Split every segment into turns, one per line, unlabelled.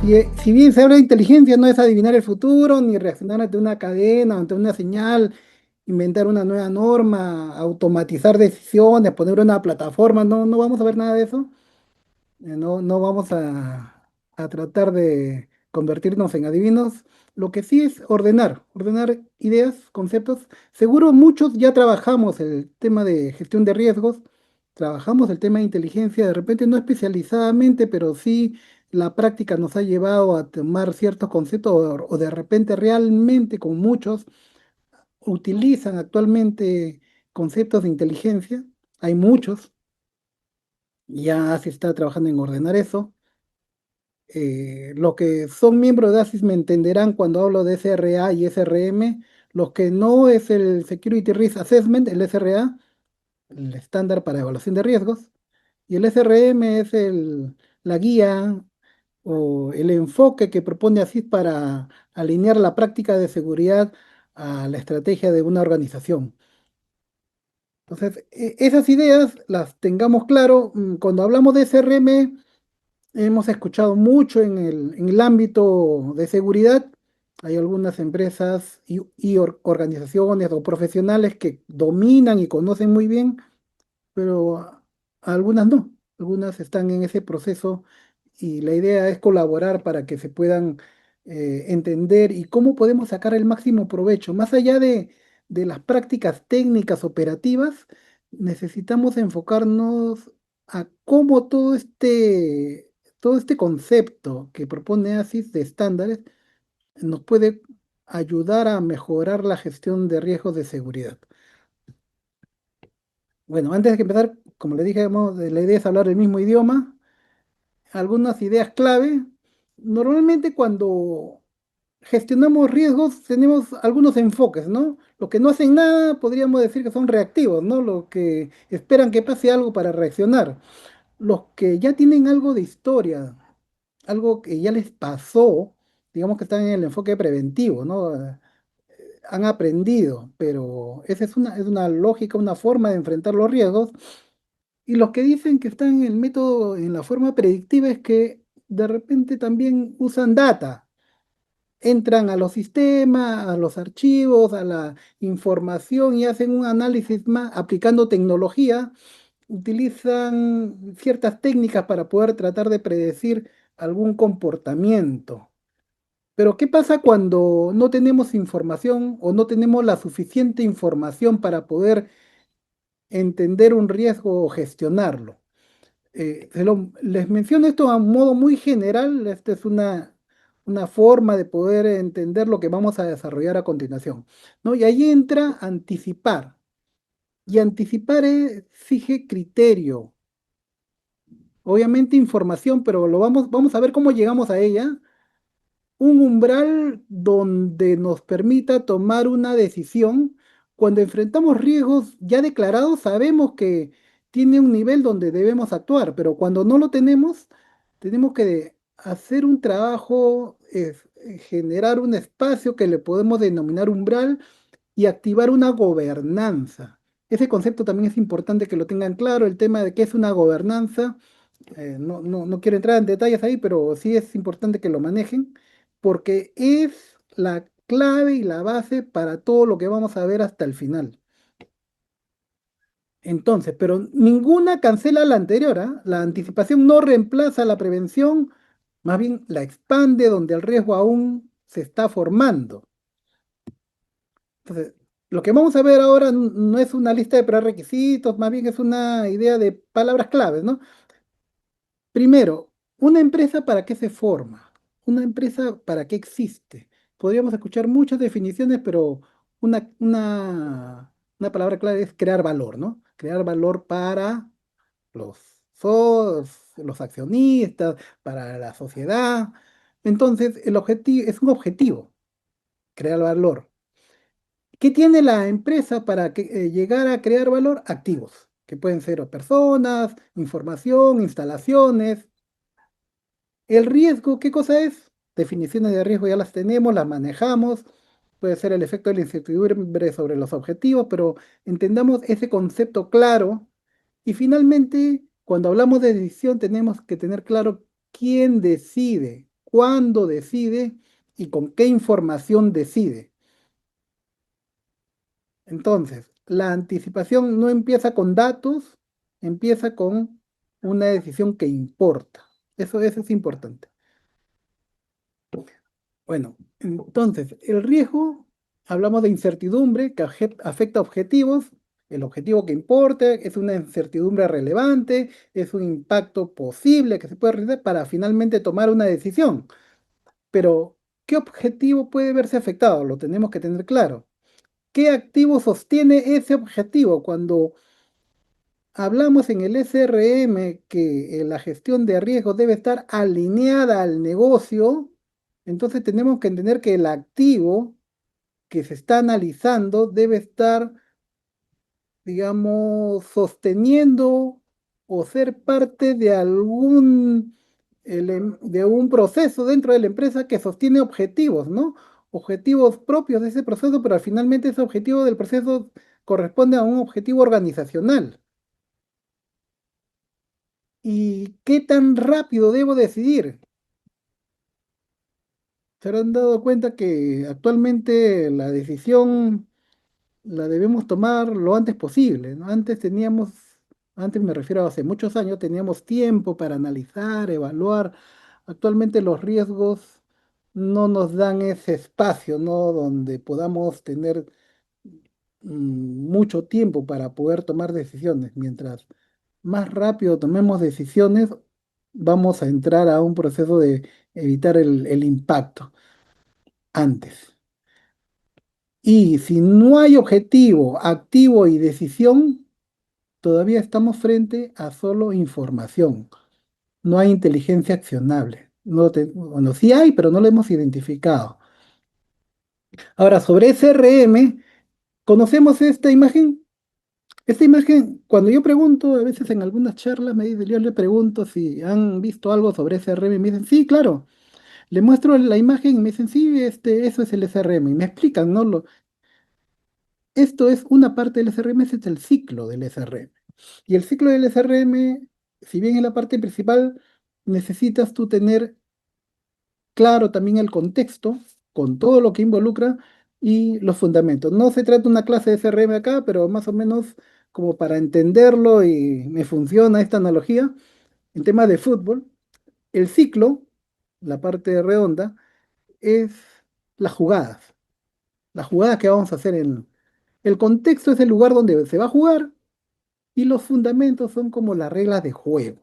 Si bien se habla de inteligencia, no es adivinar el futuro, ni reaccionar ante una cadena, ante una señal, inventar una nueva norma, automatizar decisiones, poner una plataforma, no vamos a ver nada de eso. No vamos a tratar de convertirnos en adivinos. Lo que sí es ordenar ideas, conceptos. Seguro muchos ya trabajamos el tema de gestión de riesgos, trabajamos el tema de inteligencia, de repente no especializadamente, pero sí la práctica nos ha llevado a tomar ciertos conceptos o de repente realmente con muchos utilizan actualmente conceptos de inteligencia. Hay muchos, ya se está trabajando en ordenar eso. Los que son miembros de ASIS me entenderán cuando hablo de SRA y SRM. Los que no es el Security Risk Assessment, el SRA, el estándar para evaluación de riesgos, y el SRM es la guía o el enfoque que propone ASIS para alinear la práctica de seguridad a la estrategia de una organización. Entonces, esas ideas las tengamos claro. Cuando hablamos de SRM, hemos escuchado mucho en el ámbito de seguridad. Hay algunas empresas y organizaciones o profesionales que dominan y conocen muy bien, pero algunas no. Algunas están en ese proceso y la idea es colaborar para que se puedan entender y cómo podemos sacar el máximo provecho. Más allá de las prácticas técnicas operativas, necesitamos enfocarnos a cómo todo este concepto que propone ASIS de estándares nos puede ayudar a mejorar la gestión de riesgos de seguridad. Bueno, antes de empezar, como le dije, la idea es hablar el mismo idioma, algunas ideas clave. Normalmente cuando gestionamos riesgos tenemos algunos enfoques, ¿no? Los que no hacen nada podríamos decir que son reactivos, ¿no? Los que esperan que pase algo para reaccionar. Los que ya tienen algo de historia, algo que ya les pasó, digamos que están en el enfoque preventivo, ¿no? Han aprendido, pero esa es una lógica, una forma de enfrentar los riesgos. Y los que dicen que están en el método, en la forma predictiva, es que de repente también usan data, entran a los sistemas, a los archivos, a la información y hacen un análisis más aplicando tecnología, utilizan ciertas técnicas para poder tratar de predecir algún comportamiento. Pero ¿qué pasa cuando no tenemos información o no tenemos la suficiente información para poder entender un riesgo o gestionarlo? Les menciono esto a un modo muy general. Esta es una forma de poder entender lo que vamos a desarrollar a continuación, ¿no? Y ahí entra anticipar. Y anticipar exige criterio, obviamente información, pero vamos a ver cómo llegamos a ella. Un umbral donde nos permita tomar una decisión. Cuando enfrentamos riesgos ya declarados, sabemos que tiene un nivel donde debemos actuar, pero cuando no lo tenemos, tenemos que hacer un trabajo, generar un espacio que le podemos denominar umbral y activar una gobernanza. Ese concepto también es importante que lo tengan claro, el tema de qué es una gobernanza. No quiero entrar en detalles ahí, pero sí es importante que lo manejen porque es la clave y la base para todo lo que vamos a ver hasta el final. Entonces, pero ninguna cancela la anterior, ¿ah? La anticipación no reemplaza la prevención, más bien la expande donde el riesgo aún se está formando. Entonces, lo que vamos a ver ahora no es una lista de prerequisitos, más bien es una idea de palabras claves, ¿no? Primero, ¿una empresa para qué se forma? ¿Una empresa para qué existe? Podríamos escuchar muchas definiciones, pero una palabra clave es crear valor, ¿no? Crear valor para los los accionistas, para la sociedad. Entonces, el objetivo es un objetivo, crear valor. ¿Qué tiene la empresa para llegar a crear valor? Activos, que pueden ser o personas, información, instalaciones. El riesgo, ¿qué cosa es? Definiciones de riesgo ya las tenemos, las manejamos. Puede ser el efecto de la incertidumbre sobre los objetivos, pero entendamos ese concepto claro. Y finalmente, cuando hablamos de decisión, tenemos que tener claro quién decide cuándo decide y con qué información decide. Entonces, la anticipación no empieza con datos, empieza con una decisión que importa. Eso es importante. Bueno, entonces, el riesgo, hablamos de incertidumbre que afecta objetivos. El objetivo que importa es una incertidumbre relevante, es un impacto posible que se puede realizar para finalmente tomar una decisión. Pero, ¿qué objetivo puede verse afectado? Lo tenemos que tener claro. ¿Qué activo sostiene ese objetivo? Cuando hablamos en el SRM que la gestión de riesgos debe estar alineada al negocio, entonces tenemos que entender que el activo que se está analizando debe estar, digamos, sosteniendo o ser parte de de un proceso dentro de la empresa que sostiene objetivos, ¿no? Objetivos propios de ese proceso, pero finalmente ese objetivo del proceso corresponde a un objetivo organizacional. ¿Y qué tan rápido debo decidir? Se habrán dado cuenta que actualmente la decisión la debemos tomar lo antes posible, ¿no? Antes me refiero a hace muchos años, teníamos tiempo para analizar, evaluar. Actualmente los riesgos no nos dan ese espacio, ¿no? Donde podamos tener mucho tiempo para poder tomar decisiones. Mientras más rápido tomemos decisiones, vamos a entrar a un proceso de evitar el impacto antes. Y si no hay objetivo, activo y decisión, todavía estamos frente a solo información. No hay inteligencia accionable. Bueno, sí hay, pero no lo hemos identificado. Ahora, sobre SRM, ¿conocemos esta imagen? Esta imagen, cuando yo pregunto, a veces en algunas charlas, yo le pregunto si han visto algo sobre SRM y me dicen, sí, claro. Le muestro la imagen y me dicen, sí, eso es el SRM. Y me explican, ¿no? Esto es una parte del SRM, ese es el ciclo del SRM. Y el ciclo del SRM, si bien es la parte principal, necesitas tú tener claro también el contexto, con todo lo que involucra y los fundamentos. No se trata de una clase de SRM acá, pero más o menos como para entenderlo y me funciona esta analogía, en tema de fútbol, el ciclo, la parte redonda, es las jugadas. Las jugadas que vamos a hacer en... El contexto es el lugar donde se va a jugar y los fundamentos son como las reglas de juego.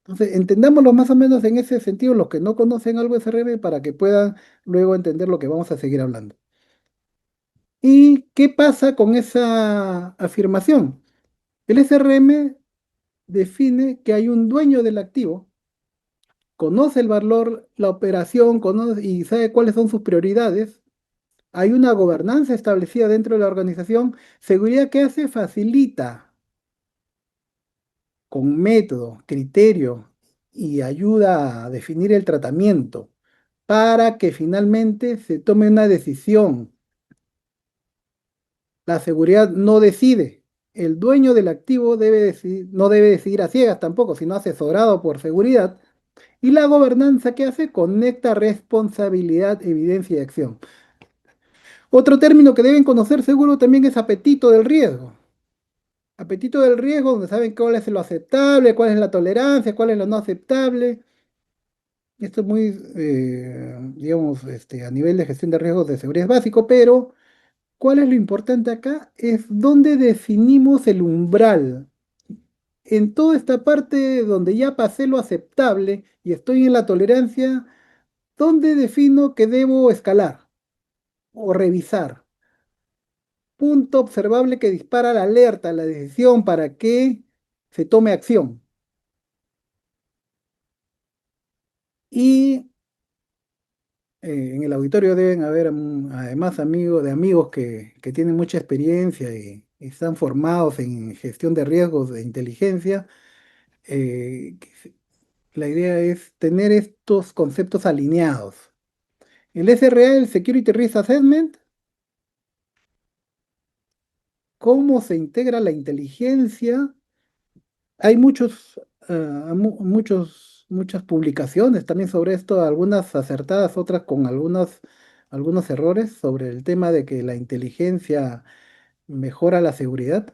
Entonces, entendámoslo más o menos en ese sentido, los que no conocen algo de SRM, para que puedan luego entender lo que vamos a seguir hablando. ¿Y qué pasa con esa afirmación? El SRM define que hay un dueño del activo, conoce el valor, la operación, conoce y sabe cuáles son sus prioridades. Hay una gobernanza establecida dentro de la organización. Seguridad que hace facilita con método, criterio y ayuda a definir el tratamiento para que finalmente se tome una decisión. La seguridad no decide. El dueño del activo no debe decidir a ciegas tampoco, sino asesorado por seguridad. Y la gobernanza que hace conecta responsabilidad, evidencia y acción. Otro término que deben conocer seguro también es apetito del riesgo. Apetito del riesgo, donde saben cuál es lo aceptable, cuál es la tolerancia, cuál es lo no aceptable. Esto es muy, digamos, a nivel de gestión de riesgos de seguridad es básico, pero ¿cuál es lo importante acá? Es dónde definimos el umbral. En toda esta parte donde ya pasé lo aceptable y estoy en la tolerancia, ¿dónde defino que debo escalar o revisar? Punto observable que dispara la alerta, la decisión para que se tome acción. Y en el auditorio deben haber además amigos de amigos que tienen mucha experiencia y están formados en gestión de riesgos de inteligencia. La idea es tener estos conceptos alineados. El SRA, el Security Risk Assessment, cómo se integra la inteligencia. Hay muchos muchas publicaciones también sobre esto, algunas acertadas, otras con algunos errores sobre el tema de que la inteligencia mejora la seguridad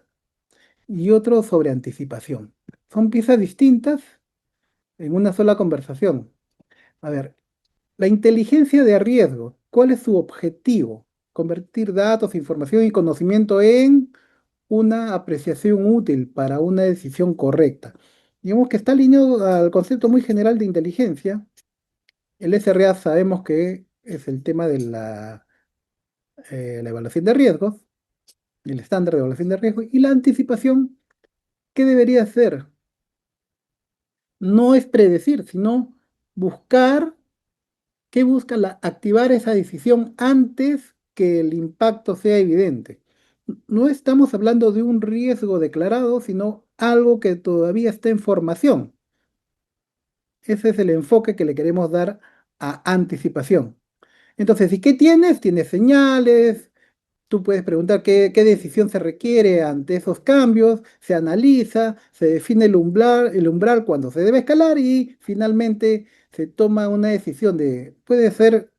y otro sobre anticipación. Son piezas distintas en una sola conversación. A ver, la inteligencia de riesgo, ¿cuál es su objetivo? Convertir datos, información y conocimiento en una apreciación útil para una decisión correcta. Digamos que está alineado al concepto muy general de inteligencia. El SRA sabemos que es el tema de la evaluación de riesgos, el estándar de evaluación de riesgos, y la anticipación, ¿qué debería ser? No es predecir, sino buscar. ¿Qué busca activar esa decisión antes que el impacto sea evidente? No estamos hablando de un riesgo declarado, sino algo que todavía está en formación. Ese es el enfoque que le queremos dar a anticipación. Entonces, ¿y qué tienes? Tienes señales, tú puedes preguntar qué decisión se requiere ante esos cambios, se analiza, se define el umbral cuando se debe escalar y finalmente se toma una decisión puede ser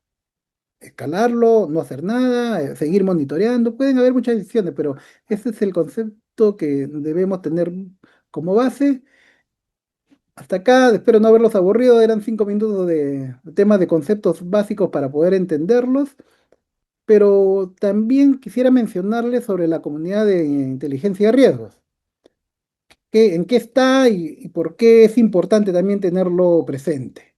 escalarlo, no hacer nada, seguir monitoreando. Pueden haber muchas decisiones, pero ese es el concepto que debemos tener como base. Hasta acá, espero no haberlos aburrido, eran 5 minutos de temas de conceptos básicos para poder entenderlos, pero también quisiera mencionarles sobre la comunidad de inteligencia de riesgos. ¿En qué está y por qué es importante también tenerlo presente?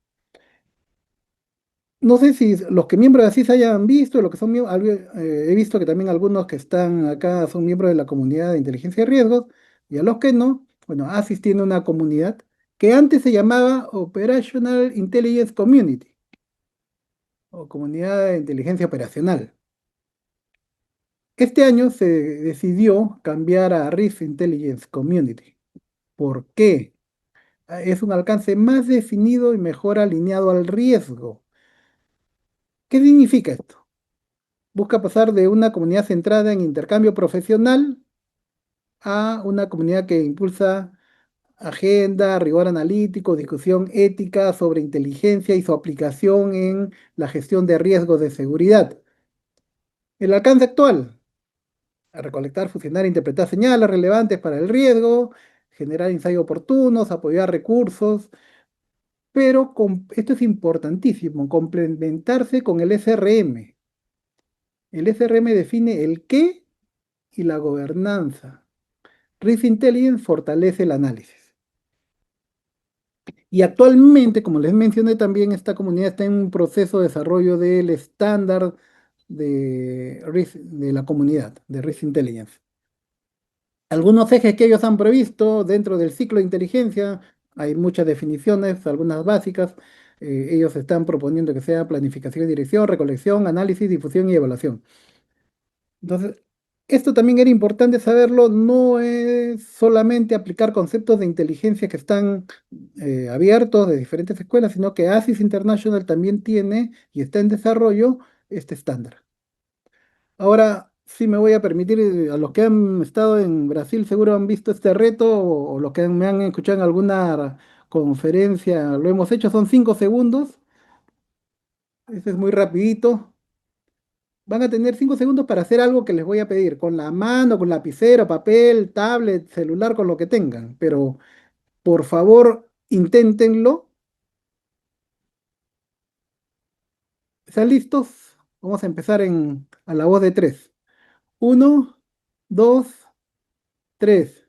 No sé si los que miembros de ASIS hayan visto, los que son miembros, he visto que también algunos que están acá son miembros de la comunidad de inteligencia de riesgos, y a los que no, bueno, ASIS tiene una comunidad que antes se llamaba Operational Intelligence Community, o Comunidad de Inteligencia Operacional. Este año se decidió cambiar a Risk Intelligence Community. ¿Por qué? Es un alcance más definido y mejor alineado al riesgo. ¿Qué significa esto? Busca pasar de una comunidad centrada en intercambio profesional a una comunidad que impulsa agenda, rigor analítico, discusión ética sobre inteligencia y su aplicación en la gestión de riesgos de seguridad. El alcance actual: recolectar, fusionar e interpretar señales relevantes para el riesgo, generar ensayos oportunos, apoyar recursos, pero esto es importantísimo, complementarse con el SRM. El SRM define el qué y la gobernanza. Risk Intelligence fortalece el análisis. Y actualmente, como les mencioné también, esta comunidad está en un proceso de desarrollo del estándar de la comunidad, de Risk Intelligence. Algunos ejes que ellos han previsto dentro del ciclo de inteligencia, hay muchas definiciones, algunas básicas. Ellos están proponiendo que sea planificación y dirección, recolección, análisis, difusión y evaluación. Entonces, esto también era importante saberlo, no es solamente aplicar conceptos de inteligencia que están abiertos de diferentes escuelas, sino que ASIS International también tiene y está en desarrollo este estándar. Ahora sí me voy a permitir, a los que han estado en Brasil seguro han visto este reto, o los que me han escuchado en alguna conferencia, lo hemos hecho, son 5 segundos, este es muy rapidito. Van a tener 5 segundos para hacer algo que les voy a pedir, con la mano, con lapicero, papel, tablet, celular, con lo que tengan. Pero por favor, inténtenlo. ¿Están listos? Vamos a empezar a la voz de tres. Uno, dos, tres.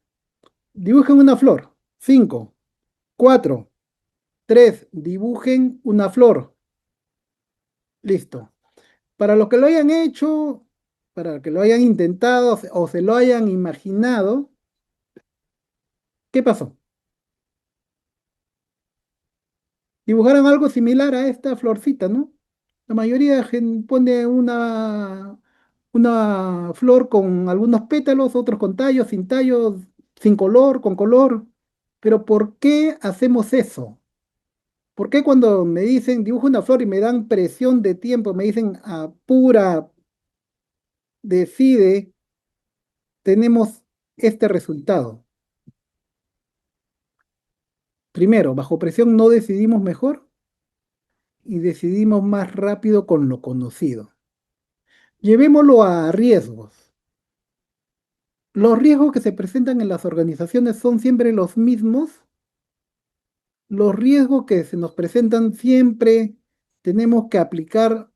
Dibujen una flor. Cinco, cuatro, tres. Dibujen una flor. Listo. Para los que lo hayan hecho, para que lo hayan intentado o se lo hayan imaginado, ¿qué pasó? Dibujaron algo similar a esta florcita, ¿no? La mayoría pone una flor con algunos pétalos, otros con tallos, sin tallos, sin color, con color. Pero ¿por qué hacemos eso? ¿Por qué cuando me dicen dibujo una flor y me dan presión de tiempo, me dicen apura, decide, tenemos este resultado? Primero, bajo presión no decidimos mejor y decidimos más rápido con lo conocido. Llevémoslo a riesgos. Los riesgos que se presentan en las organizaciones son siempre los mismos. Los riesgos que se nos presentan siempre tenemos que aplicar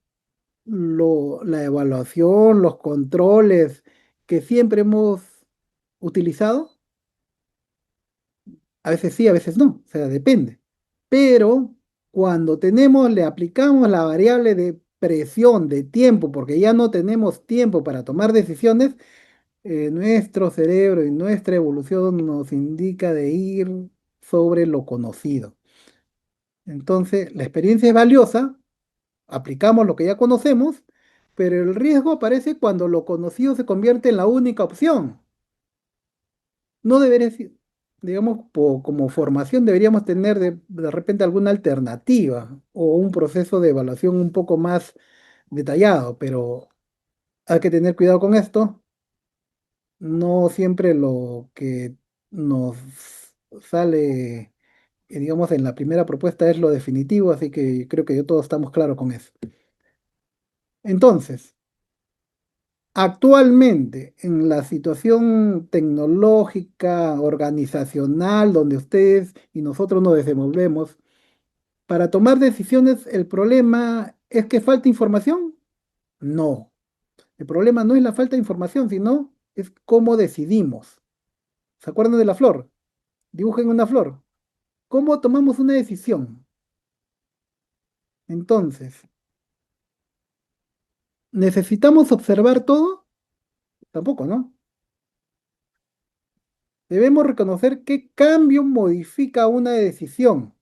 la evaluación, los controles que siempre hemos utilizado. A veces sí, a veces no, o sea, depende. Pero cuando le aplicamos la variable de presión de tiempo, porque ya no tenemos tiempo para tomar decisiones, nuestro cerebro y nuestra evolución nos indica de ir sobre lo conocido. Entonces, la experiencia es valiosa, aplicamos lo que ya conocemos, pero el riesgo aparece cuando lo conocido se convierte en la única opción. No debería ser, digamos, como formación deberíamos tener de repente alguna alternativa o un proceso de evaluación un poco más detallado, pero hay que tener cuidado con esto. No siempre lo que nos sale, digamos, en la primera propuesta es lo definitivo, así que creo que todos estamos claros con eso. Entonces, actualmente, en la situación tecnológica, organizacional, donde ustedes y nosotros nos desenvolvemos, para tomar decisiones, ¿el problema es que falta información? No. El problema no es la falta de información, sino es cómo decidimos. ¿Se acuerdan de la flor? Dibujen una flor. ¿Cómo tomamos una decisión? Entonces, ¿necesitamos observar todo? Tampoco, ¿no? Debemos reconocer qué cambio modifica una decisión.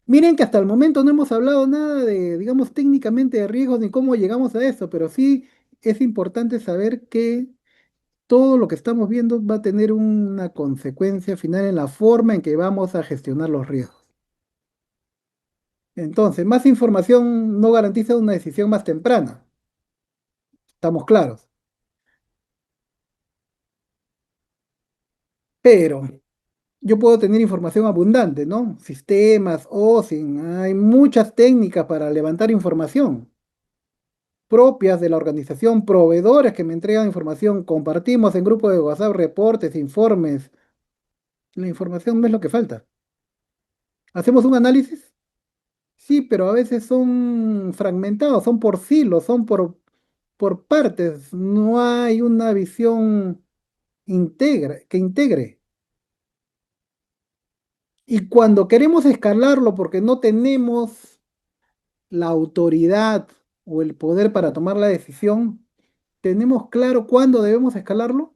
Miren que hasta el momento no hemos hablado nada de, digamos, técnicamente de riesgos ni cómo llegamos a eso, pero sí es importante saber que todo lo que estamos viendo va a tener una consecuencia final en la forma en que vamos a gestionar los riesgos. Entonces, más información no garantiza una decisión más temprana, estamos claros. Pero yo puedo tener información abundante, ¿no? Sistemas, OSINT, hay muchas técnicas para levantar información propias de la organización, proveedores que me entregan información, compartimos en grupos de WhatsApp reportes, informes. La información no es lo que falta. ¿Hacemos un análisis? Sí, pero a veces son fragmentados, son por silos, son por partes. No hay una visión que integre. Y cuando queremos escalarlo porque no tenemos la autoridad o el poder para tomar la decisión, ¿tenemos claro cuándo debemos escalarlo?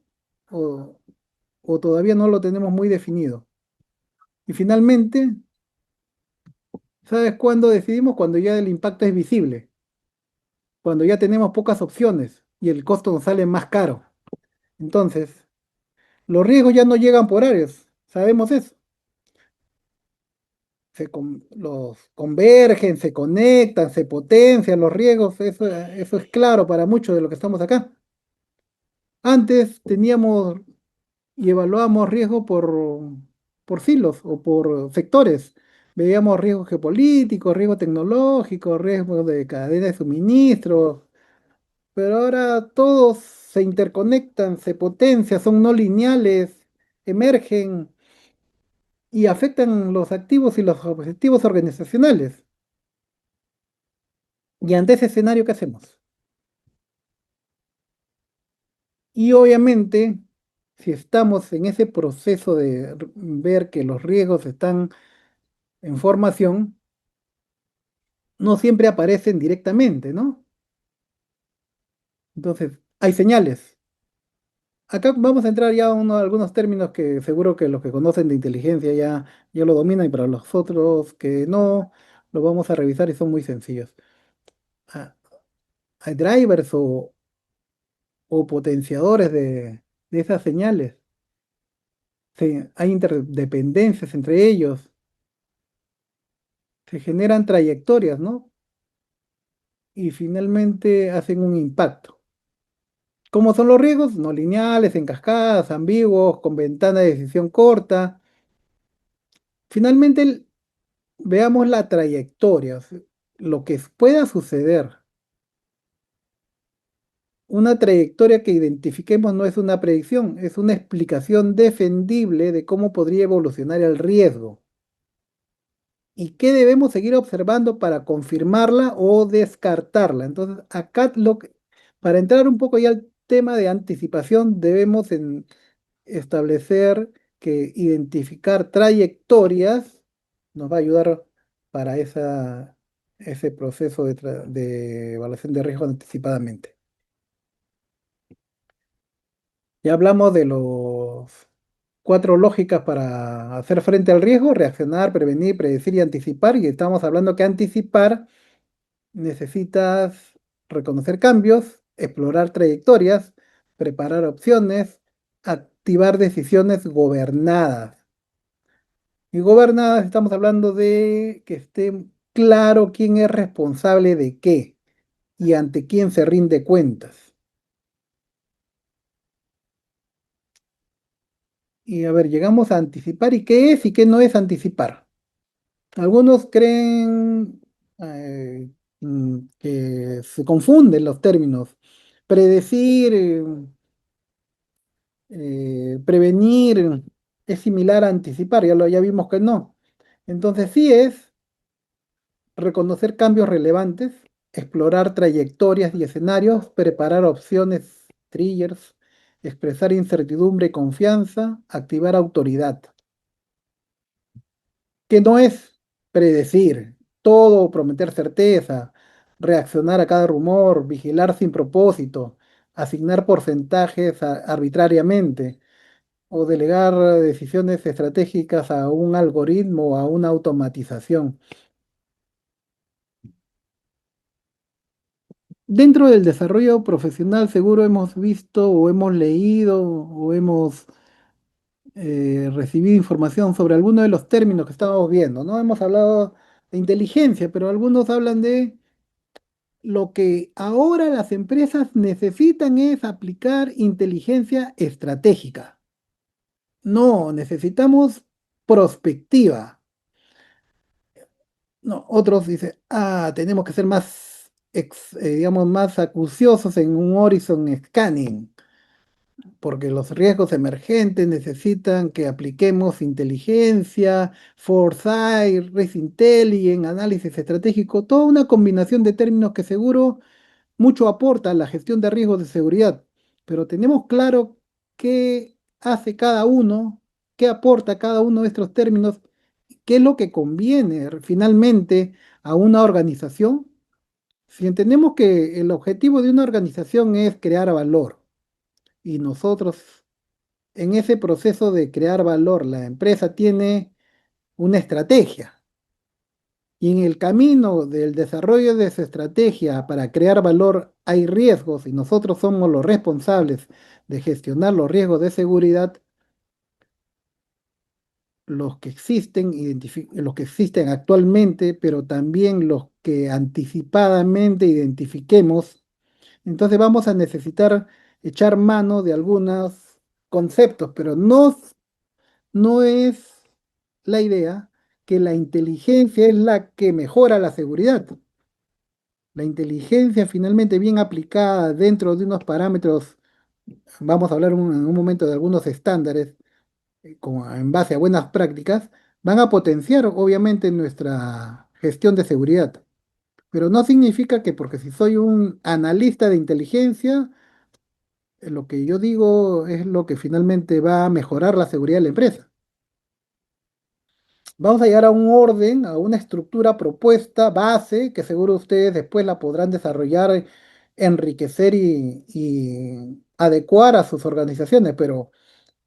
¿O, o todavía no lo tenemos muy definido? Y finalmente, ¿sabes cuándo decidimos? Cuando ya el impacto es visible, cuando ya tenemos pocas opciones y el costo nos sale más caro. Entonces, los riesgos ya no llegan por áreas, sabemos eso. Los convergen, se conectan, se potencian los riesgos, eso es claro para muchos de los que estamos acá. Antes teníamos y evaluábamos riesgo por silos o por sectores. Veíamos riesgos geopolíticos, riesgo tecnológico, riesgo de cadena de suministro, pero ahora todos se interconectan, se potencian, son no lineales, emergen y afectan los activos y los objetivos organizacionales. Y ante ese escenario, ¿qué hacemos? Y obviamente, si estamos en ese proceso de ver que los riesgos están en formación, no siempre aparecen directamente, ¿no? Entonces, hay señales. Acá vamos a entrar ya a algunos términos que seguro que los que conocen de inteligencia ya lo dominan y para los otros que no, lo vamos a revisar y son muy sencillos. Ah, hay drivers o potenciadores de esas señales. Hay interdependencias entre ellos. Se generan trayectorias, ¿no? Y finalmente hacen un impacto. ¿Cómo son los riesgos? No lineales, en cascadas, ambiguos, con ventana de decisión corta. Finalmente, veamos la trayectoria, o sea, lo que pueda suceder. Una trayectoria que identifiquemos no es una predicción, es una explicación defendible de cómo podría evolucionar el riesgo y qué debemos seguir observando para confirmarla o descartarla. Entonces, para entrar un poco ya al tema de anticipación, debemos establecer que identificar trayectorias nos va a ayudar para ese proceso de evaluación de riesgo anticipadamente. Ya hablamos de los cuatro lógicas para hacer frente al riesgo: reaccionar, prevenir, predecir y anticipar. Y estamos hablando que anticipar necesitas reconocer cambios, explorar trayectorias, preparar opciones, activar decisiones gobernadas. Y gobernadas estamos hablando de que esté claro quién es responsable de qué y ante quién se rinde cuentas. Y a ver, llegamos a anticipar y qué es y qué no es anticipar. Algunos creen que se confunden los términos. Predecir, prevenir es similar a anticipar, ya vimos que no. Entonces sí es reconocer cambios relevantes, explorar trayectorias y escenarios, preparar opciones, triggers, expresar incertidumbre y confianza, activar autoridad. Que no es predecir todo, prometer certeza, reaccionar a cada rumor, vigilar sin propósito, asignar porcentajes arbitrariamente o delegar decisiones estratégicas a un algoritmo o a una automatización. Dentro del desarrollo profesional seguro hemos visto o hemos leído o hemos recibido información sobre algunos de los términos que estábamos viendo, ¿no? Hemos hablado de inteligencia, pero algunos hablan de lo que ahora las empresas necesitan es aplicar inteligencia estratégica. No, necesitamos prospectiva. No, otros dicen, tenemos que ser más, digamos, más acuciosos en un horizon scanning, porque los riesgos emergentes necesitan que apliquemos inteligencia, foresight, risk intelligence, análisis estratégico, toda una combinación de términos que seguro mucho aporta a la gestión de riesgos de seguridad, pero tenemos claro qué hace cada uno, qué aporta cada uno de estos términos, qué es lo que conviene finalmente a una organización. Si entendemos que el objetivo de una organización es crear valor y nosotros en ese proceso de crear valor, la empresa tiene una estrategia. Y en el camino del desarrollo de esa estrategia para crear valor hay riesgos y nosotros somos los responsables de gestionar los riesgos de seguridad, los que existen actualmente, pero también los que anticipadamente identifiquemos. Entonces vamos a necesitar echar mano de algunos conceptos, pero no es la idea que la inteligencia es la que mejora la seguridad. La inteligencia finalmente bien aplicada dentro de unos parámetros, vamos a hablar en un momento de algunos estándares, en base a buenas prácticas, van a potenciar obviamente nuestra gestión de seguridad. Pero no significa que porque si soy un analista de inteligencia, lo que yo digo es lo que finalmente va a mejorar la seguridad de la empresa. Vamos a llegar a un orden, a una estructura propuesta, base, que seguro ustedes después la podrán desarrollar, enriquecer y adecuar a sus organizaciones, pero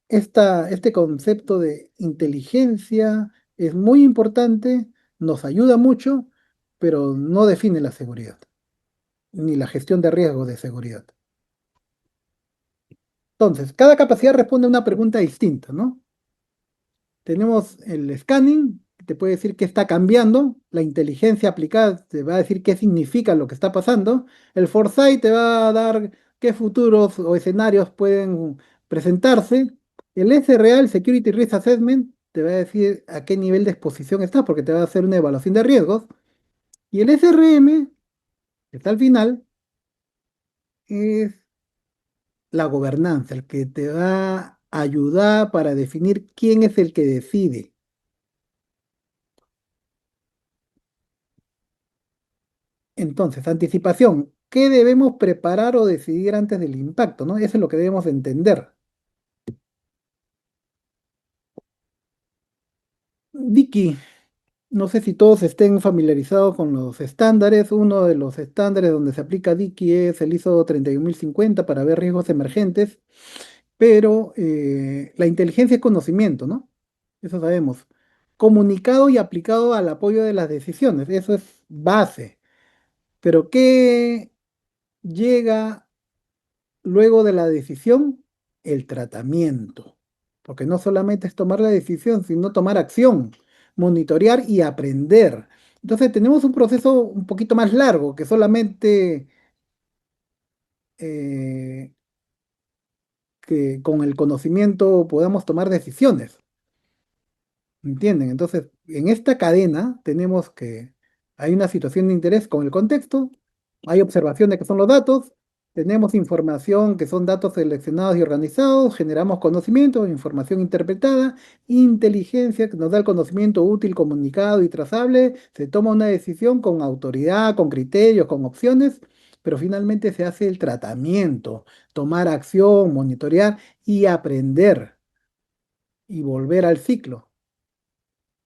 este concepto de inteligencia es muy importante, nos ayuda mucho, pero no define la seguridad, ni la gestión de riesgos de seguridad. Entonces, cada capacidad responde a una pregunta distinta, ¿no? Tenemos el scanning, que te puede decir qué está cambiando. La inteligencia aplicada te va a decir qué significa lo que está pasando. El foresight te va a dar qué futuros o escenarios pueden presentarse. El SRA, el Security Risk Assessment, te va a decir a qué nivel de exposición estás, porque te va a hacer una evaluación de riesgos. Y el SRM, que está al final, es la gobernanza, el que te va a ayudar para definir quién es el que decide. Entonces, anticipación, ¿qué debemos preparar o decidir antes del impacto, ¿no? Eso es lo que debemos entender. Vicky, no sé si todos estén familiarizados con los estándares. Uno de los estándares donde se aplica Dicky es el ISO 31050 para ver riesgos emergentes, pero la inteligencia es conocimiento, ¿no? Eso sabemos. Comunicado y aplicado al apoyo de las decisiones, eso es base. Pero ¿qué llega luego de la decisión? El tratamiento. Porque no solamente es tomar la decisión, sino tomar acción, monitorear y aprender. Entonces tenemos un proceso un poquito más largo que solamente eh, que con el conocimiento podamos tomar decisiones. ¿Entienden? Entonces, en esta cadena tenemos que hay una situación de interés con el contexto, hay observaciones que son los datos, tenemos información que son datos seleccionados y organizados, generamos conocimiento, información interpretada, inteligencia que nos da el conocimiento útil, comunicado y trazable, se toma una decisión con autoridad, con criterios, con opciones, pero finalmente se hace el tratamiento, tomar acción, monitorear y aprender y volver al ciclo.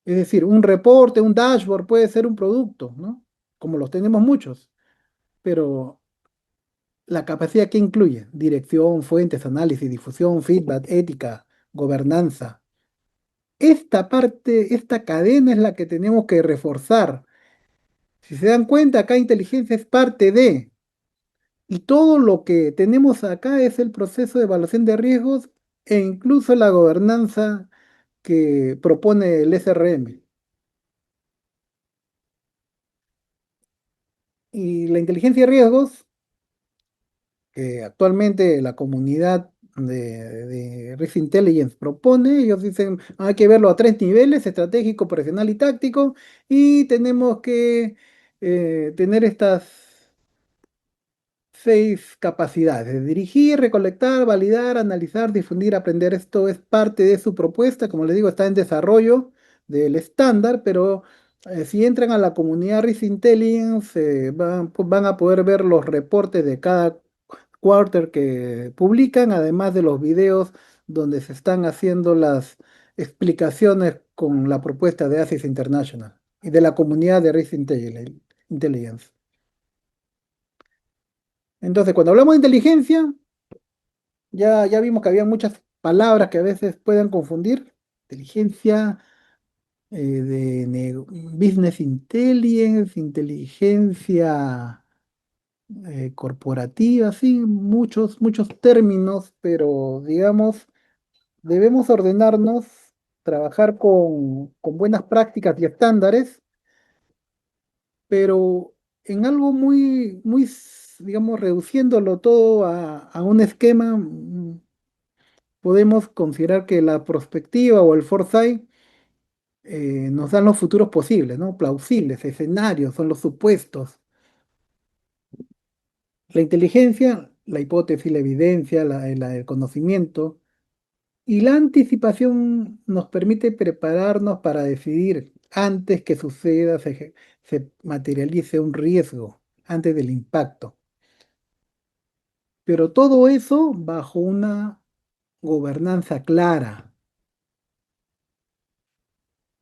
Es decir, un reporte, un dashboard puede ser un producto, ¿no? Como los tenemos muchos, pero la capacidad que incluye dirección, fuentes, análisis, difusión, feedback, ética, gobernanza. Esta parte, esta cadena es la que tenemos que reforzar. Si se dan cuenta, acá inteligencia es parte de, y todo lo que tenemos acá es el proceso de evaluación de riesgos e incluso la gobernanza que propone el SRM. Y la inteligencia de riesgos que actualmente la comunidad de Risk Intelligence propone. Ellos dicen, hay que verlo a tres niveles, estratégico, operacional y táctico, y tenemos que tener estas seis capacidades: dirigir, recolectar, validar, analizar, difundir, aprender. Esto es parte de su propuesta, como les digo, está en desarrollo del estándar, pero si entran a la comunidad Risk Intelligence, van a poder ver los reportes de cada quarter que publican, además de los videos donde se están haciendo las explicaciones con la propuesta de ASIS International y de la comunidad de Risk Intelligence. Entonces, cuando hablamos de inteligencia, ya vimos que había muchas palabras que a veces pueden confundir. Inteligencia business intelligence, inteligencia corporativa, sí, muchos términos, pero digamos, debemos ordenarnos, trabajar con buenas prácticas y estándares, pero en algo digamos, reduciéndolo todo a un esquema, podemos considerar que la prospectiva o el foresight nos dan los futuros posibles, ¿no? Plausibles, escenarios, son los supuestos. La inteligencia, la hipótesis, la evidencia, el conocimiento y la anticipación nos permite prepararnos para decidir antes que suceda, se materialice un riesgo, antes del impacto. Pero todo eso bajo una gobernanza clara,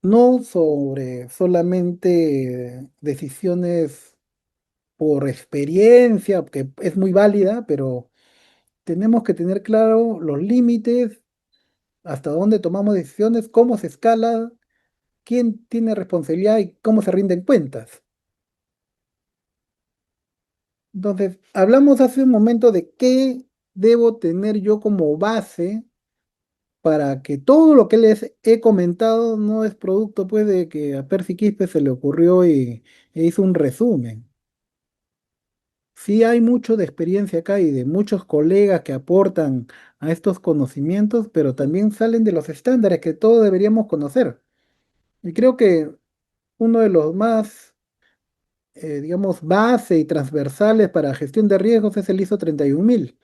no sobre solamente decisiones por experiencia, que es muy válida, pero tenemos que tener claro los límites, hasta dónde tomamos decisiones, cómo se escala, quién tiene responsabilidad y cómo se rinden cuentas. Entonces, hablamos hace un momento de qué debo tener yo como base para que todo lo que les he comentado no es producto pues de que a Percy Quispe se le ocurrió y hizo un resumen, Sí hay mucho de experiencia acá y de muchos colegas que aportan a estos conocimientos, pero también salen de los estándares que todos deberíamos conocer. Y creo que uno de los más, digamos, base y transversales para gestión de riesgos es el ISO 31000.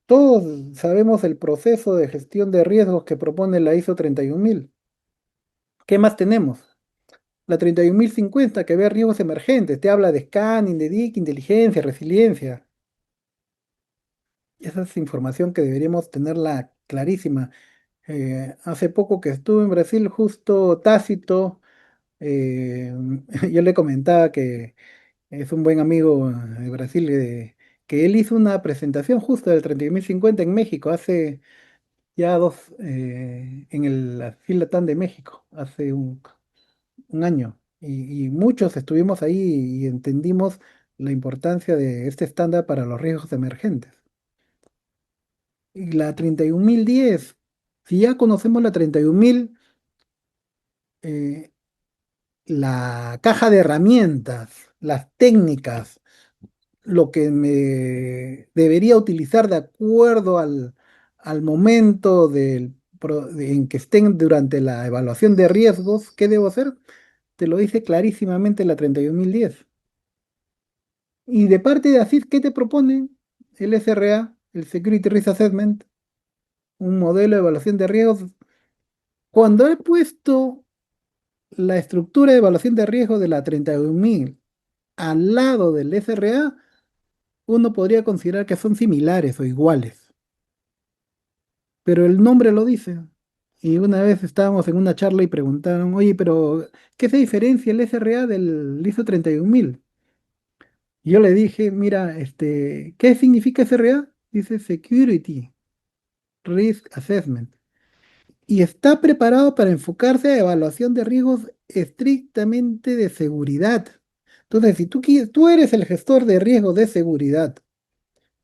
Todos sabemos el proceso de gestión de riesgos que propone la ISO 31000. ¿Qué más tenemos? La 31050 que ve riesgos emergentes, te habla de scanning, de DIC, inteligencia, resiliencia. Esa es información que deberíamos tenerla clarísima. Hace poco que estuve en Brasil, justo Tácito, eh, yo le comentaba que es un buen amigo de Brasil, que él hizo una presentación justo del 31050 en México, hace ya en la Fila TAN de México, hace un año. Y muchos estuvimos ahí y entendimos la importancia de este estándar para los riesgos emergentes. Y la 31010, si ya conocemos la 31000, eh, la caja de herramientas, las técnicas, lo que me debería utilizar de acuerdo al momento en que estén durante la evaluación de riesgos, ¿qué debo hacer? Te lo dice clarísimamente la 31010. Y de parte de ASIS, ¿qué te propone el SRA, el Security Risk Assessment, un modelo de evaluación de riesgos? Cuando he puesto la estructura de evaluación de riesgo de la 31000 al lado del SRA, uno podría considerar que son similares o iguales, pero el nombre lo dice. Y una vez estábamos en una charla y preguntaron, oye, pero ¿qué se diferencia el SRA del ISO 31000? Y yo le dije, mira, ¿qué significa SRA? Dice Security Risk Assessment. Y está preparado para enfocarse a evaluación de riesgos estrictamente de seguridad. Entonces, si tú eres el gestor de riesgos de seguridad,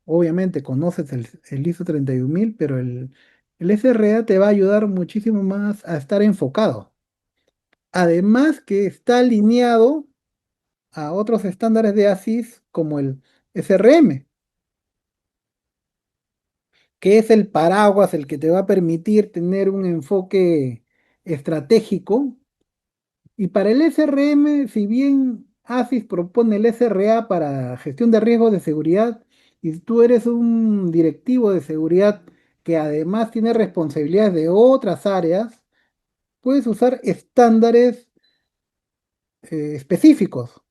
obviamente conoces el ISO 31000, pero el SRA te va a ayudar muchísimo más a estar enfocado. Además que está alineado a otros estándares de ASIS como el SRM, que es el paraguas, el que te va a permitir tener un enfoque estratégico. Y para el SRM, si bien ASIS propone el SRA para gestión de riesgos de seguridad, y tú eres un directivo de seguridad que además tiene responsabilidades de otras áreas, puedes usar estándares específicos.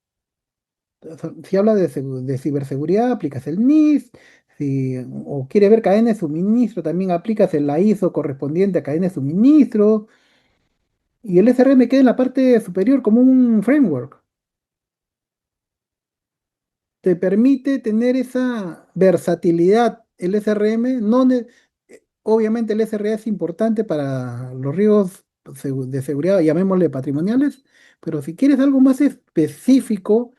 O sea, si habla de ciberseguridad, aplicas el NIST. O quieres ver cadena de suministro, también aplicas la ISO correspondiente a cadena de suministro. Y el SRM queda en la parte superior como un framework. Te permite tener esa versatilidad. El SRM, obviamente el SRA es importante para los riesgos de seguridad, llamémosle patrimoniales, pero si quieres algo más específico,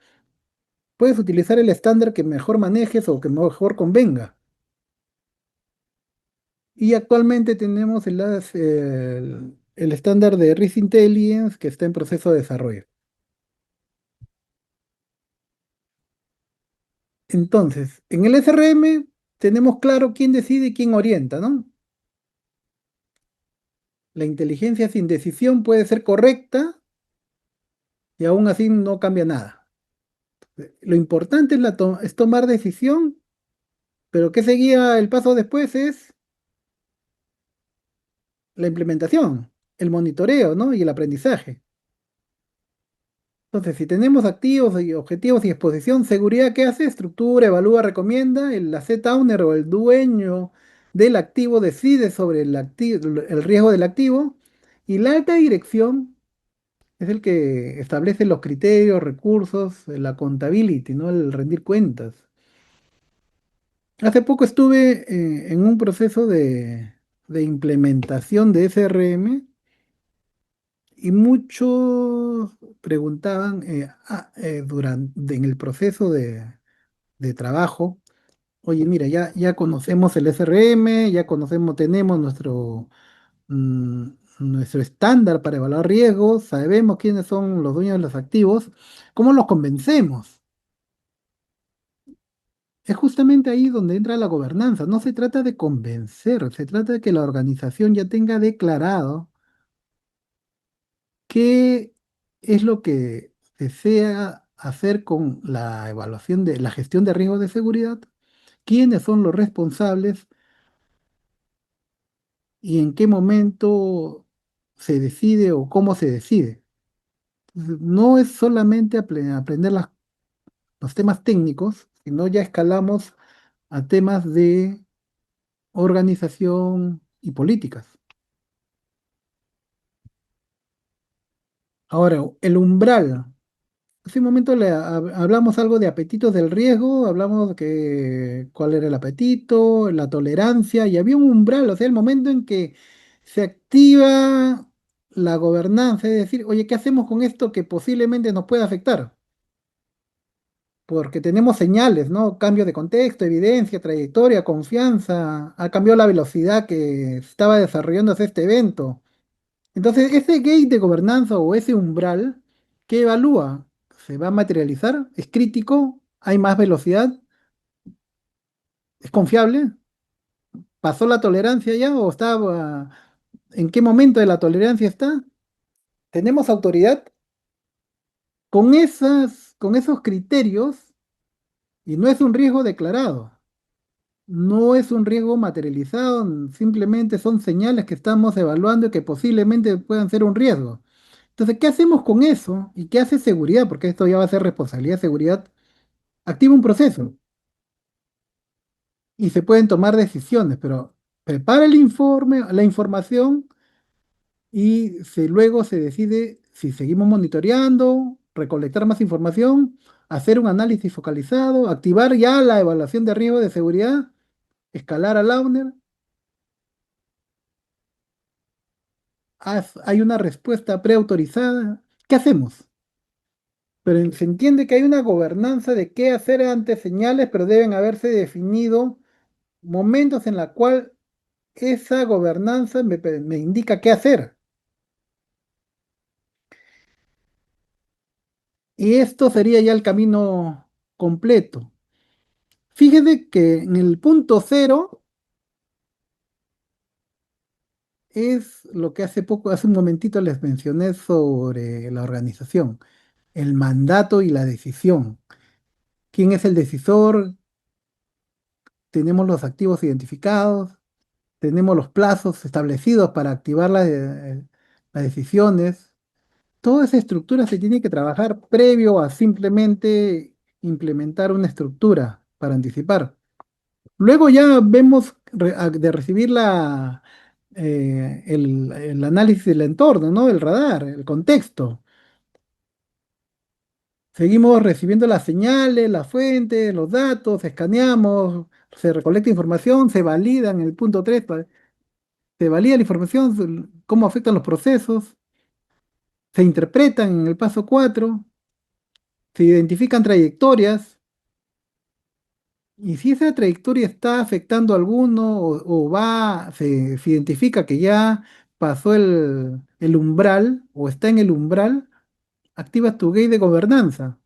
puedes utilizar el estándar que mejor manejes o que mejor convenga. Y actualmente tenemos el estándar de Risk Intelligence que está en proceso de desarrollo. Entonces, en el SRM tenemos claro quién decide y quién orienta, ¿no? La inteligencia sin decisión puede ser correcta y aún así no cambia nada. Lo importante es tomar decisión, pero ¿qué seguía el paso después? Es la implementación, el monitoreo, ¿no? Y el aprendizaje. Entonces, si tenemos activos y objetivos y exposición, seguridad, ¿qué hace? Estructura, evalúa, recomienda. El asset owner o el dueño del activo decide sobre el riesgo del activo. Y la alta dirección es el que establece los criterios, recursos, la contability, ¿no? El rendir cuentas. Hace poco estuve en un proceso de implementación de SRM y muchos preguntaban en el proceso de trabajo, oye, mira, ya conocemos el SRM, ya conocemos, tenemos mm, nuestro estándar para evaluar riesgos, sabemos quiénes son los dueños de los activos, ¿cómo los convencemos? Es justamente ahí donde entra la gobernanza. No se trata de convencer, se trata de que la organización ya tenga declarado qué es lo que desea hacer con la evaluación de la gestión de riesgos de seguridad, quiénes son los responsables y en qué momento se decide o cómo se decide. Entonces, no es solamente aprender los temas técnicos, sino ya escalamos a temas de organización y políticas. Ahora, el umbral. Hace un momento hablamos algo de apetitos del riesgo, hablamos de cuál era el apetito, la tolerancia, y había un umbral, o sea, el momento en que se activa la gobernanza, es decir, oye, ¿qué hacemos con esto que posiblemente nos pueda afectar? Porque tenemos señales, ¿no? Cambio de contexto, evidencia, trayectoria, confianza, ha cambiado la velocidad que estaba desarrollándose este evento. Entonces, ese gate de gobernanza o ese umbral, ¿qué evalúa? ¿Se va a materializar? ¿Es crítico? ¿Hay más velocidad? ¿Es confiable? ¿Pasó la tolerancia ya o está, en qué momento de la tolerancia está? ¿Tenemos autoridad? Con esos criterios, y no es un riesgo declarado, no es un riesgo materializado, simplemente son señales que estamos evaluando y que posiblemente puedan ser un riesgo. Entonces, ¿qué hacemos con eso? ¿Y qué hace seguridad? Porque esto ya va a ser responsabilidad de seguridad. Activa un proceso y se pueden tomar decisiones, pero prepara el informe, la información y luego se decide si seguimos monitoreando, recolectar más información, hacer un análisis focalizado, activar ya la evaluación de riesgo de seguridad, escalar al Launer. Hay una respuesta preautorizada. ¿Qué hacemos? Pero se entiende que hay una gobernanza de qué hacer ante señales, pero deben haberse definido momentos en la cual esa gobernanza me indica qué hacer. Y esto sería ya el camino completo. Fíjese que en el punto cero es lo que hace un momentito les mencioné sobre la organización, el mandato y la decisión. ¿Quién es el decisor? Tenemos los activos identificados, tenemos los plazos establecidos para activar las decisiones. Toda esa estructura se tiene que trabajar previo a simplemente implementar una estructura para anticipar. Luego ya vemos de recibir el análisis del entorno, ¿no? El radar, el contexto. Seguimos recibiendo las señales, las fuentes, los datos, escaneamos, se recolecta información, se valida en el punto 3, se valida la información, cómo afectan los procesos, se interpretan en el paso 4, se identifican trayectorias, y si esa trayectoria está afectando a alguno se identifica que ya pasó el umbral o está en el umbral, activas tu gate de gobernanza.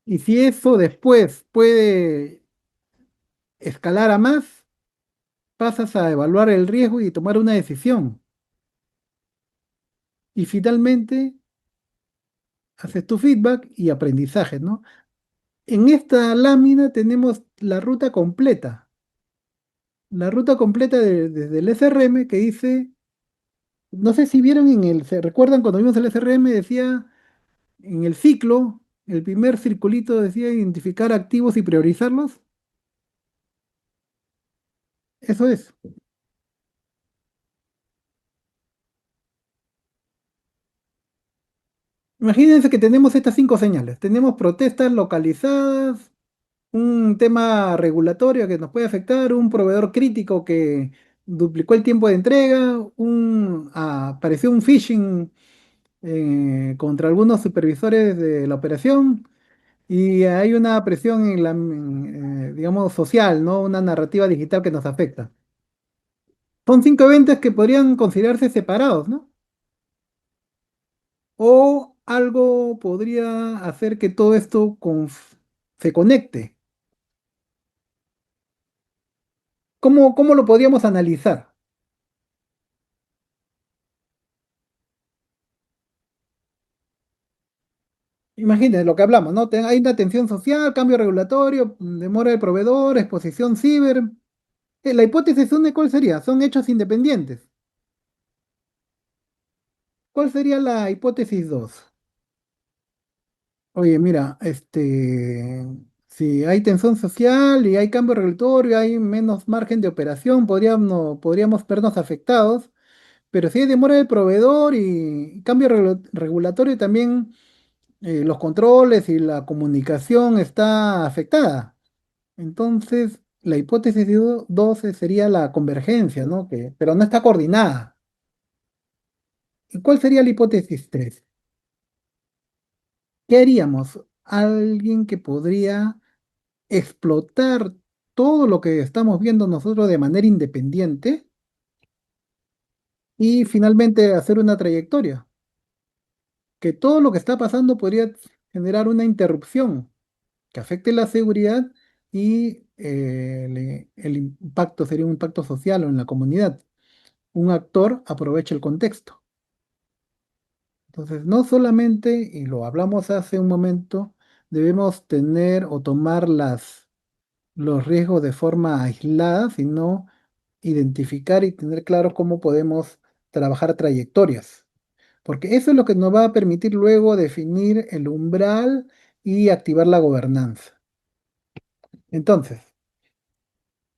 Y si eso después puede escalar a más, pasas a evaluar el riesgo y tomar una decisión. Y finalmente haces tu feedback y aprendizaje, ¿no? En esta lámina tenemos la ruta completa desde el SRM que dice, no sé si vieron se recuerdan cuando vimos el SRM, decía en el ciclo, el primer circulito decía identificar activos y priorizarlos. Eso es. Imagínense que tenemos estas cinco señales. Tenemos protestas localizadas, un tema regulatorio que nos puede afectar, un proveedor crítico que duplicó el tiempo de entrega, apareció un phishing contra algunos supervisores de la operación y hay una presión digamos, social, ¿no? Una narrativa digital que nos afecta. Son cinco eventos que podrían considerarse separados, ¿no? O algo podría hacer que todo esto se conecte. ¿Cómo lo podríamos analizar? Imagínense lo que hablamos, ¿no? Hay una tensión social, cambio regulatorio, demora del proveedor, exposición ciber. La hipótesis 1, ¿cuál sería? Son hechos independientes. ¿Cuál sería la hipótesis 2? Oye, mira, si hay tensión social y hay cambio regulatorio, hay menos margen de operación, podríamos vernos afectados, pero si hay demora del proveedor y cambio regulatorio, también los controles y la comunicación está afectada. Entonces, la hipótesis 2 sería la convergencia, ¿no? Pero no está coordinada. ¿Y cuál sería la hipótesis 3? ¿Qué haríamos? Alguien que podría explotar todo lo que estamos viendo nosotros de manera independiente y finalmente hacer una trayectoria, que todo lo que está pasando podría generar una interrupción que afecte la seguridad y el impacto sería un impacto social o en la comunidad. Un actor aprovecha el contexto. Entonces, no solamente, y lo hablamos hace un momento, debemos tener o tomar los riesgos de forma aislada, sino identificar y tener claro cómo podemos trabajar trayectorias, porque eso es lo que nos va a permitir luego definir el umbral y activar la gobernanza. Entonces,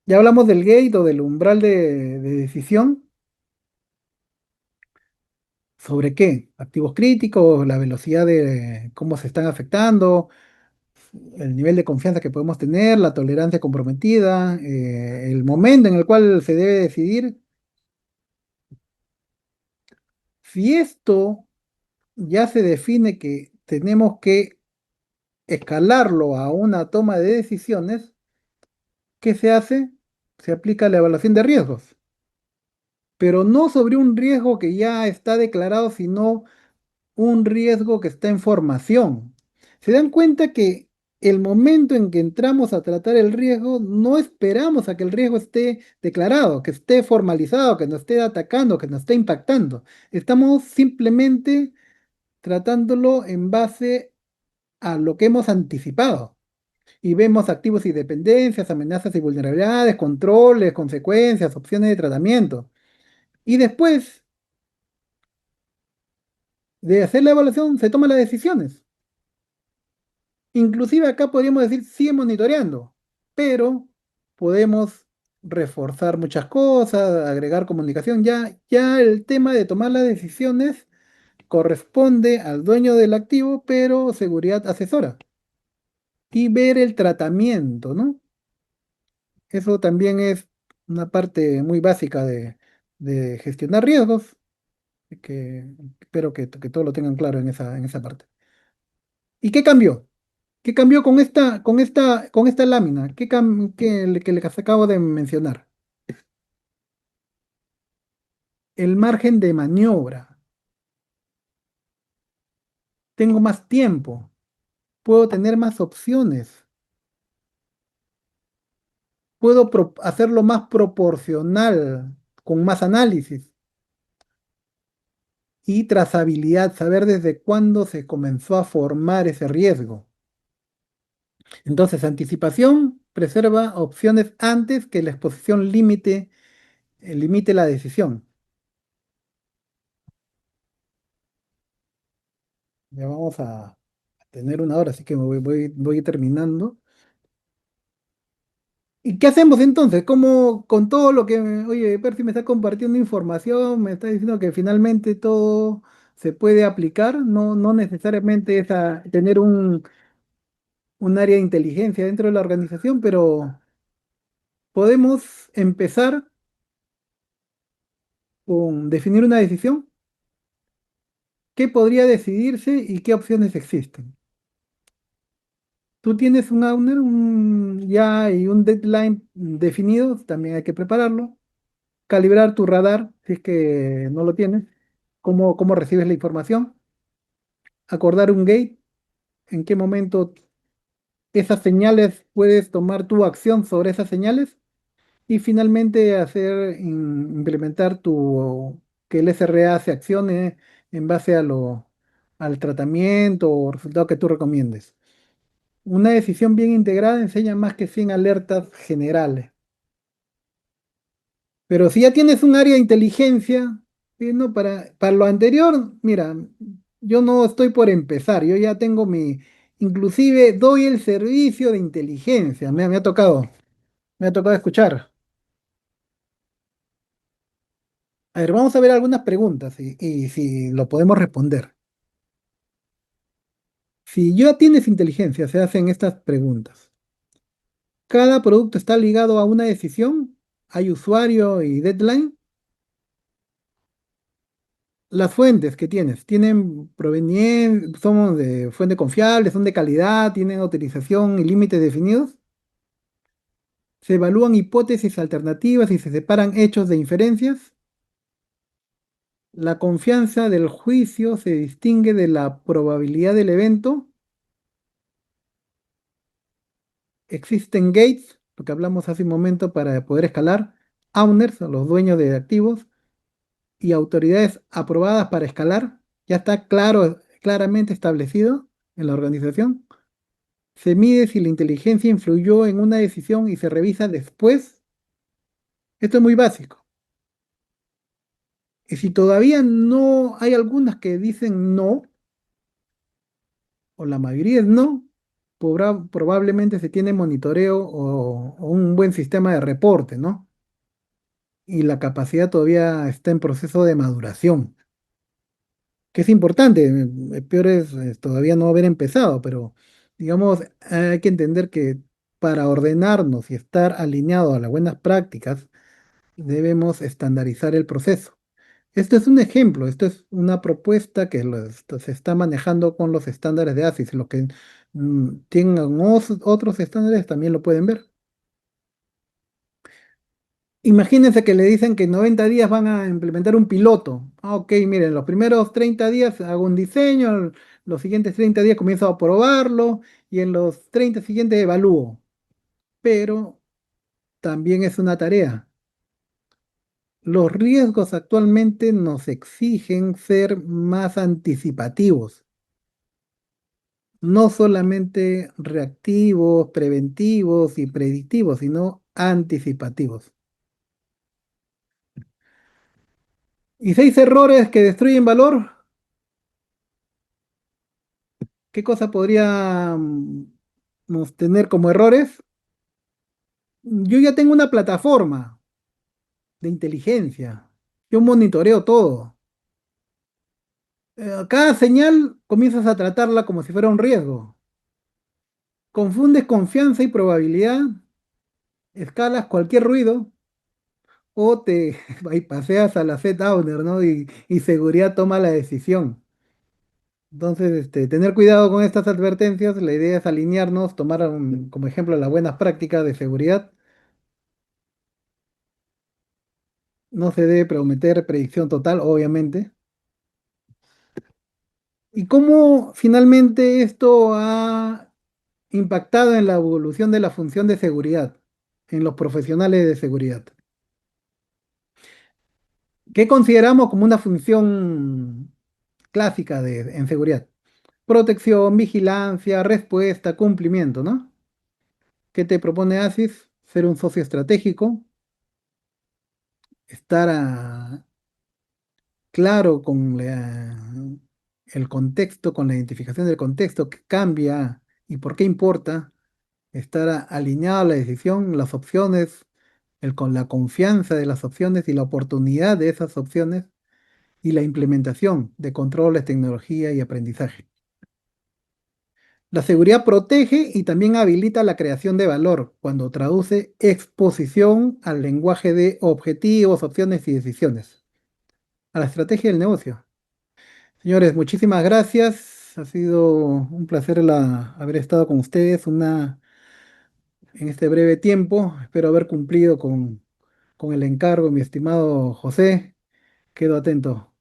ya hablamos del gate o del umbral de decisión. ¿Sobre qué? Activos críticos, la velocidad de cómo se están afectando, el nivel de confianza que podemos tener, la tolerancia comprometida, el momento en el cual se debe decidir. Si esto ya se define que tenemos que escalarlo a una toma de decisiones, ¿qué se hace? Se aplica la evaluación de riesgos, pero no sobre un riesgo que ya está declarado, sino un riesgo que está en formación. Se dan cuenta que el momento en que entramos a tratar el riesgo, no esperamos a que el riesgo esté declarado, que esté formalizado, que nos esté atacando, que nos esté impactando. Estamos simplemente tratándolo en base a lo que hemos anticipado. Y vemos activos y dependencias, amenazas y vulnerabilidades, controles, consecuencias, opciones de tratamiento. Y después de hacer la evaluación, se toman las decisiones. Inclusive acá podríamos decir, sigue monitoreando, pero podemos reforzar muchas cosas, agregar comunicación. Ya el tema de tomar las decisiones corresponde al dueño del activo, pero seguridad asesora. Y ver el tratamiento, ¿no? Eso también es una parte muy básica de gestionar riesgos, que espero que todos lo tengan claro en esa parte. ¿Y qué cambió? ¿Qué cambió con esta lámina? ¿Qué les acabo de mencionar? El margen de maniobra. Tengo más tiempo, puedo tener más opciones, puedo hacerlo más proporcional, con más análisis y trazabilidad, saber desde cuándo se comenzó a formar ese riesgo. Entonces, anticipación preserva opciones antes que la exposición limite la decisión. Ya vamos a tener una hora, así que voy terminando. ¿Y qué hacemos entonces? ¿Cómo con todo lo que, oye, Percy me está compartiendo información, me está diciendo que finalmente todo se puede aplicar? No necesariamente es tener un área de inteligencia dentro de la organización, pero podemos empezar con definir una decisión. ¿Qué podría decidirse y qué opciones existen? Tú tienes un owner ya y un deadline definido, también hay que prepararlo. Calibrar tu radar, si es que no lo tienes, cómo recibes la información. Acordar un gate, en qué momento esas señales puedes tomar tu acción sobre esas señales. y finalmente implementar que el SRA se accione en base al tratamiento o resultado que tú recomiendes. Una decisión bien integrada enseña más que 100 alertas generales. Pero si ya tienes un área de inteligencia, no, para lo anterior, mira, yo no estoy por empezar, yo ya tengo inclusive doy el servicio de inteligencia, me ha tocado escuchar. A ver, vamos a ver algunas preguntas y si lo podemos responder. Si ya tienes inteligencia, se hacen estas preguntas. ¿Cada producto está ligado a una decisión? ¿Hay usuario y deadline? Las fuentes que tienes, ¿tienen proveniente, son de fuente confiable, son de calidad, tienen autorización y límites definidos? ¿Se evalúan hipótesis alternativas y se separan hechos de inferencias? ¿La confianza del juicio se distingue de la probabilidad del evento? ¿Existen gates, lo que hablamos hace un momento, para poder escalar? ¿Owners, los dueños de activos? ¿Y autoridades aprobadas para escalar? ¿Ya está claro, claramente establecido en la organización? Se mide si la inteligencia influyó en una decisión y se revisa después. Esto es muy básico. Y si todavía no hay algunas que dicen no, o la mayoría es no, probablemente se tiene monitoreo o un buen sistema de reporte, ¿no? Y la capacidad todavía está en proceso de maduración, que es importante. Peor es todavía no haber empezado, pero digamos, hay que entender que para ordenarnos y estar alineados a las buenas prácticas, debemos estandarizar el proceso. Esto es un ejemplo, esto es una propuesta que se está manejando con los estándares de ASIS. Los que tengan otros estándares también lo pueden ver. Imagínense que le dicen que en 90 días van a implementar un piloto. Ah, ok, miren, los primeros 30 días hago un diseño, los siguientes 30 días comienzo a probarlo y en los 30 siguientes evalúo. Pero también es una tarea. Los riesgos actualmente nos exigen ser más anticipativos, no solamente reactivos, preventivos y predictivos, sino anticipativos. Y 6 errores que destruyen valor. ¿Qué cosa podríamos tener como errores? Yo ya tengo una plataforma de inteligencia. Yo monitoreo todo. Cada señal comienzas a tratarla como si fuera un riesgo. Confundes confianza y probabilidad, escalas cualquier ruido o te paseas a la set-owner, ¿no? Y seguridad toma la decisión. Entonces, tener cuidado con estas advertencias, la idea es alinearnos, tomar como ejemplo las buenas prácticas de seguridad. No se debe prometer predicción total, obviamente. ¿Y cómo finalmente esto ha impactado en la evolución de la función de seguridad, en los profesionales de seguridad? ¿Qué consideramos como una función clásica en seguridad? Protección, vigilancia, respuesta, cumplimiento, ¿no? ¿Qué te propone ASIS? Ser un socio estratégico, estar claro con el contexto, con la identificación del contexto que cambia y por qué importa, estar alineado a la decisión, las opciones, con la confianza de las opciones y la oportunidad de esas opciones y la implementación de controles, tecnología y aprendizaje. La seguridad protege y también habilita la creación de valor cuando traduce exposición al lenguaje de objetivos, opciones y decisiones, a la estrategia del negocio. Señores, muchísimas gracias. Ha sido un placer haber estado con ustedes en este breve tiempo. Espero haber cumplido con el encargo, mi estimado José. Quedo atento.